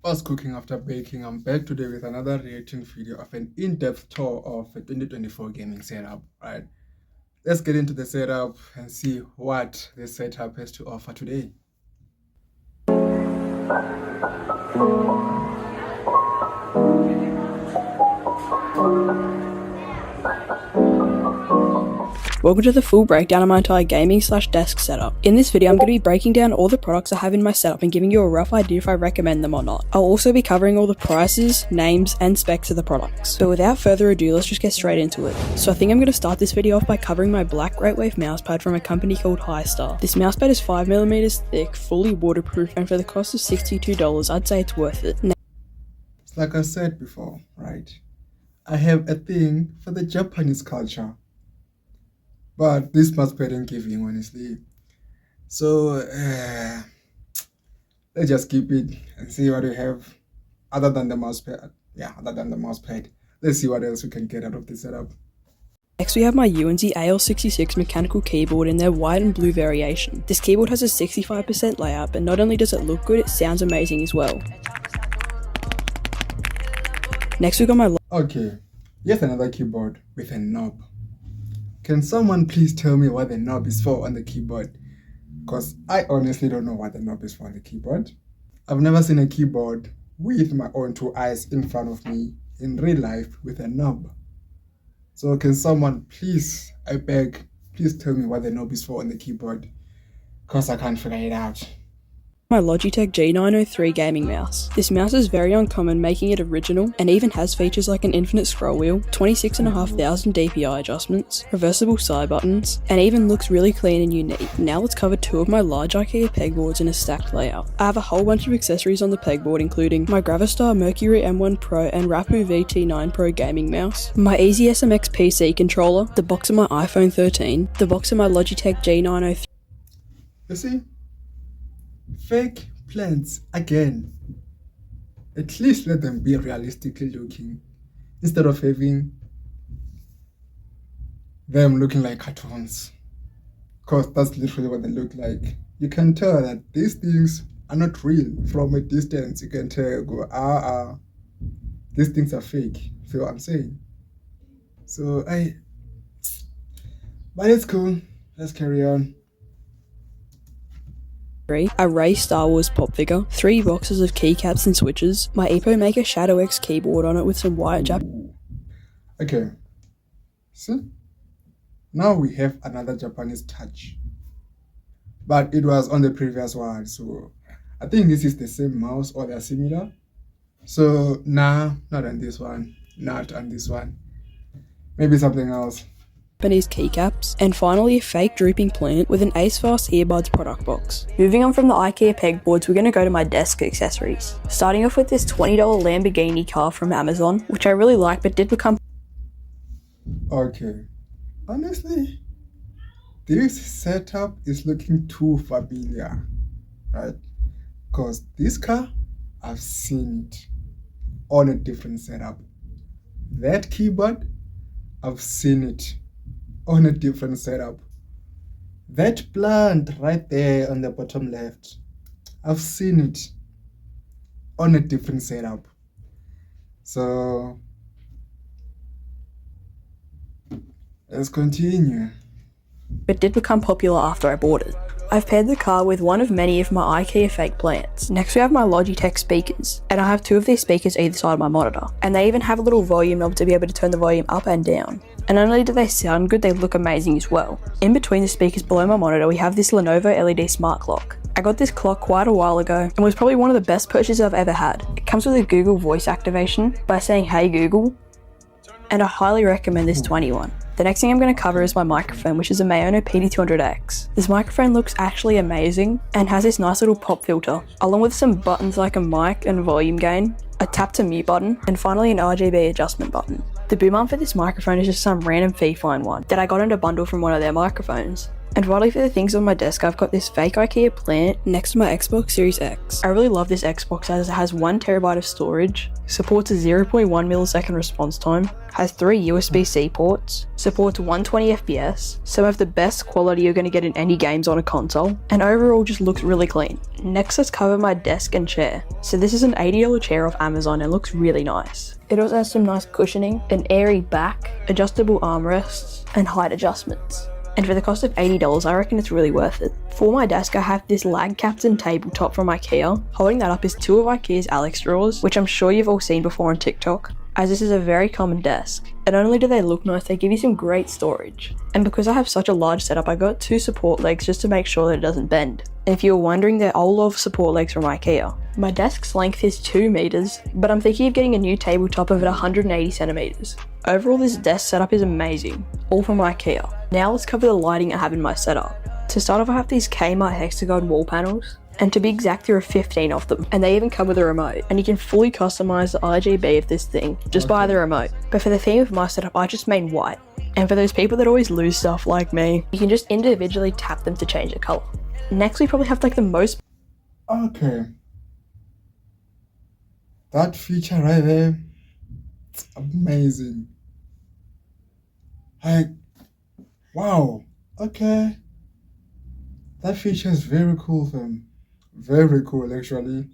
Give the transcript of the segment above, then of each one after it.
Us cooking after baking. I'm back today with another reaction video of an in-depth tour of a 2024 gaming setup, right? Let's get into the setup and see what this setup has to offer today. Welcome to the full breakdown of my entire gaming/desk setup. In this video I'm going to be breaking down all the products I have in my setup and giving you a rough idea if I recommend them or not. I'll also be covering all the prices, names and specs of the products. But without further ado, let's just get straight into it. So I think I'm going to start this video off by covering my black Greatwave mousepad from a company called Highstar. This mousepad is 5mm thick, fully waterproof, and for the cost of $62 I'd say it's worth it. It's like I said before, right? I have a thing for the Japanese culture. But this mousepad ain't giving, honestly. So let's just keep it and see what we have other than the mousepad. Yeah, other than the mousepad. Let's see what else we can get out of this setup. Next we have my UNZ AL66 mechanical keyboard in their white and blue variation. This keyboard has a 65% layout, but not only does it look good, it sounds amazing as well. Next we got my Okay, yet another keyboard with a knob. Can someone please tell me what the knob is for on the keyboard? Because I honestly don't know what the knob is for on the keyboard. I've never seen a keyboard with my own two eyes in front of me in real life with a knob. So can someone please, I beg, please tell me what the knob is for on the keyboard? Because I can't figure it out. My Logitech G903 gaming mouse. This mouse is very uncommon, making it original, and even has features like an infinite scroll wheel, 26,500 DPI adjustments, reversible side buttons, and even looks really clean and unique. Now let's cover two of my large IKEA pegboards in a stacked layout. I have a whole bunch of accessories on the pegboard, including my Gravistar Mercury M1 Pro and Rapu VT9 Pro gaming mouse, my Easy SMX PC controller, the box of my iPhone 13, the box of my Logitech G903. You see? Fake plants again. At least let them be realistically looking instead of having them looking like cartoons, because that's literally what they look like. You can tell that these things are not real from a distance. You can tell, go, these things are fake. Feel what I'm saying? So but it's cool. Let's carry on. A Ray Star Wars pop figure, 3 boxes of keycaps and switches, my Epo Maker Shadow X keyboard on it with some white Okay, see? Now we have another Japanese touch. But it was on the previous one, so I think this is the same mouse or they're similar. So nah, not on this one, not on this one. Maybe something else. Japanese keycaps, and finally a fake drooping plant with an AceFast earbuds product box. Moving on from the IKEA pegboards, we're going to go to my desk accessories. Starting off with this $20 Lamborghini car from Amazon, which I really like but did become Okay, honestly, this setup is looking too familiar, right? Because this car, I've seen it on a different setup. That keyboard, I've seen it on a different setup. That plant right there on the bottom left, I've seen it on a different setup. So let's continue. but did become popular after I bought it. I've paired the car with one of many of my IKEA fake plants. Next we have my Logitech speakers, and I have 2 of these speakers either side of my monitor, and they even have a little volume knob to be able to turn the volume up and down. And not only do they sound good, they look amazing as well. In between the speakers below my monitor we have this Lenovo LED smart clock. I got this clock quite a while ago and was probably one of the best purchases I've ever had. It comes with a Google voice activation by saying "Hey Google," and I highly recommend this to anyone. The next thing I'm going to cover is my microphone, which is a Mayono PD200X. This microphone looks actually amazing and has this nice little pop filter, along with some buttons like a mic and volume gain, a tap to mute button, and finally an RGB adjustment button. The boom arm for this microphone is just some random fee fine one that I got in a bundle from one of their microphones. And finally, for the things on my desk, I've got this fake IKEA plant next to my Xbox Series X. I really love this Xbox as it has 1TB of storage, supports a 0.1 millisecond response time, has 3 USB-C ports, supports 120 FPS, some of the best quality you're going to get in any games on a console, and overall just looks really clean. Next, let's cover my desk and chair. So this is an $80 chair off Amazon and looks really nice. It also has some nice cushioning, an airy back, adjustable armrests, and height adjustments. And for the cost of $80, I reckon it's really worth it. For my desk, I have this Lag Captain tabletop from IKEA. Holding that up is 2 of IKEA's Alex drawers, which I'm sure you've all seen before on TikTok, as this is a very common desk. And not only do they look nice, they give you some great storage. And because I have such a large setup, I got 2 support legs just to make sure that it doesn't bend. And if you're wondering, they're all of support legs from IKEA. My desk's length is 2 meters, but I'm thinking of getting a new tabletop of it 180 centimeters. Overall, this desk setup is amazing, all from IKEA. Now let's cover the lighting I have in my setup. To start off, I have these Kmart hexagon wall panels, and to be exact, there are 15 of them, and they even come with a remote, and you can fully customize the RGB of this thing just by the remote. But for the theme of my setup, I just made white. And for those people that always lose stuff like me, you can just individually tap them to change the color. Next, we probably have like the most... Okay. That feature right there, it's amazing. Like, wow. Okay. That feature is very cool, fam. Very cool, actually.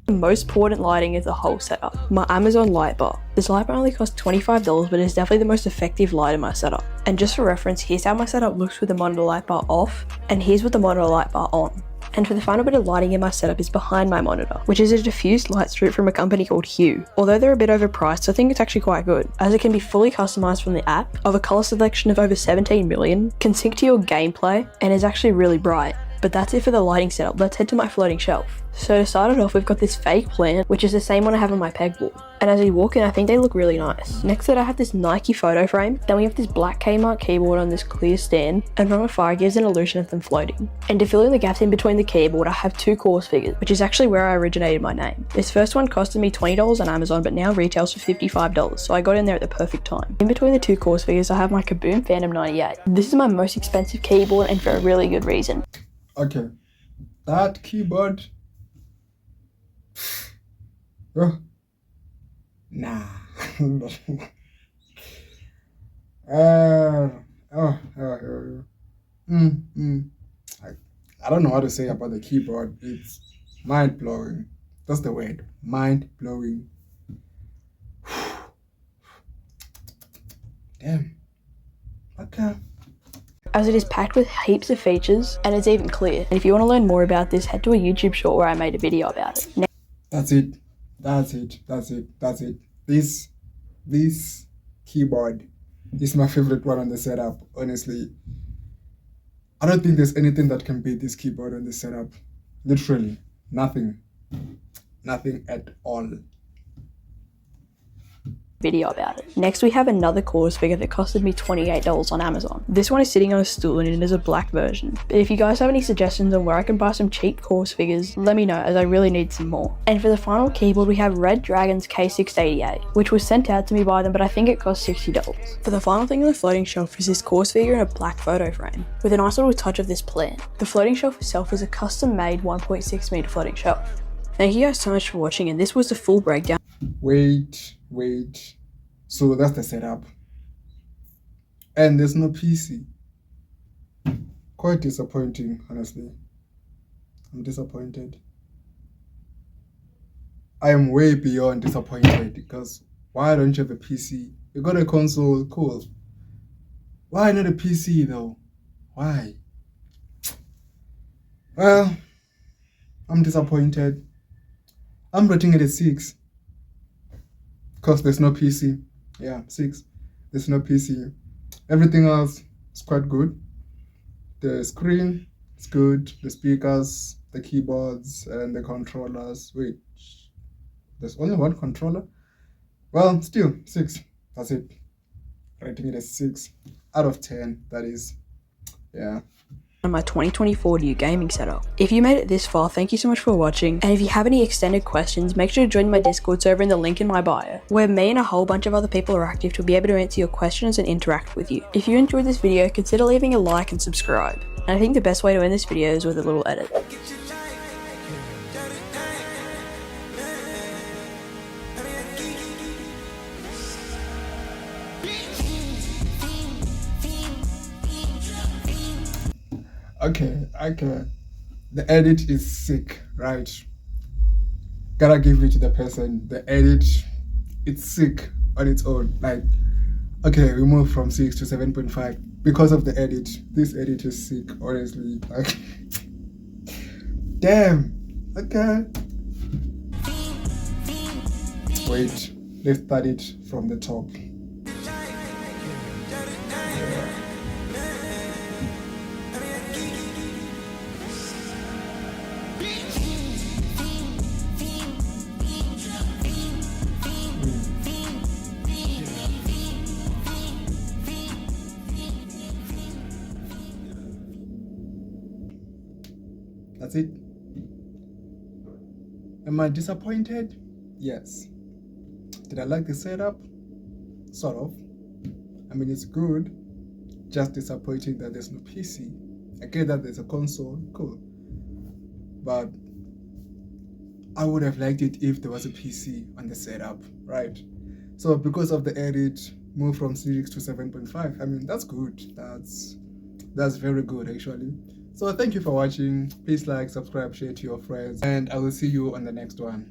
The most important lighting is the whole setup. My Amazon light bar. This light bar only costs $25, but it's definitely the most effective light in my setup. And just for reference, here's how my setup looks with the monitor light bar off, and here's with the monitor light bar on. And for the final bit of lighting in my setup is behind my monitor, which is a diffused light strip from a company called Hue. Although they're a bit overpriced, I think it's actually quite good, as it can be fully customized from the app, of a color selection of over 17 million, can sync to your gameplay, and is actually really bright. But that's it for the lighting setup. Let's head to my floating shelf. So to start it off, we've got this fake plant, which is the same one I have on my pegboard. And as you walk in, I think they look really nice. Next to that, I have this Nike photo frame. Then we have this black Kmart keyboard on this clear stand, and from afar it gives an illusion of them floating. And to fill in the gaps in between the keyboard, I have 2 course figures, which is actually where I originated my name. This first one costed me $20 on Amazon, but now retails for $55, so I got in there at the perfect time. In between the 2 course figures, I have my Kaboom Phantom 98. This is my most expensive keyboard, and for a really good reason. Okay. That keyboard, oh, nah. I don't know what to say about the keyboard. It's mind-blowing. That's the word, mind-blowing. Damn. Okay. As it is packed with heaps of features, and it's even clear. And if you want to learn more about this, head to a YouTube short where I made a video about it. That's it. That's it. That's it. That's it. This keyboard is my favorite one on the setup, honestly. I don't think there's anything that can beat this keyboard on the setup. Literally, nothing. Nothing at all. Video about it. Next, we have another course figure that costed me $28 on Amazon. This one is sitting on a stool and it is a black version. But if you guys have any suggestions on where I can buy some cheap course figures, let me know, as I really need some more. And for the final keyboard, we have Red Dragon's K688, which was sent out to me by them, but I think it cost $60. For the final thing on the floating shelf is this course figure in a black photo frame, with a nice little touch of this plant. The floating shelf itself is a custom-made 1.6 meter floating shelf. Thank you guys so much for watching, and this was the full breakdown. Wait. So that's the setup. And there's no PC. Quite disappointing, honestly. I'm disappointed. I am way beyond disappointed, because why don't you have a PC? You got a console, cool. Why not a PC though? Why? Well, I'm disappointed. I'm rating it a 6. Because there's no PC. Yeah, 6. There's no PC. Everything else is quite good. The screen is good. The speakers, the keyboards, and the controllers. Wait, there's only one controller? Well, still, 6. That's it. Rating it a 6 out of 10, that is. Yeah. on my 2024 new gaming setup. If you made it this far, thank you so much for watching, and if you have any extended questions, make sure to join my Discord server in the link in my bio, where me and a whole bunch of other people are active to be able to answer your questions and interact with you. If you enjoyed this video, consider leaving a like and subscribe. And I think the best way to end this video is with a little edit. Okay. The edit is sick, right? Gotta give it to the person. The edit, it's sick on its own. Like, okay, we moved from 6 to 7.5 because of the edit. This edit is sick, honestly. Like, damn. Okay. Wait, let's start it from the top. That's it. Am I disappointed? Yes. Did I like the setup? Sort of. I mean, it's good. Just disappointing that there's no PC. I get that there's a console, cool. But I would have liked it if there was a PC on the setup, right? So because of the edit, move from 6 to 7.5. I mean, that's good. That's very good, actually. So thank you for watching. Please like, subscribe, share to your friends, and I will see you on the next one.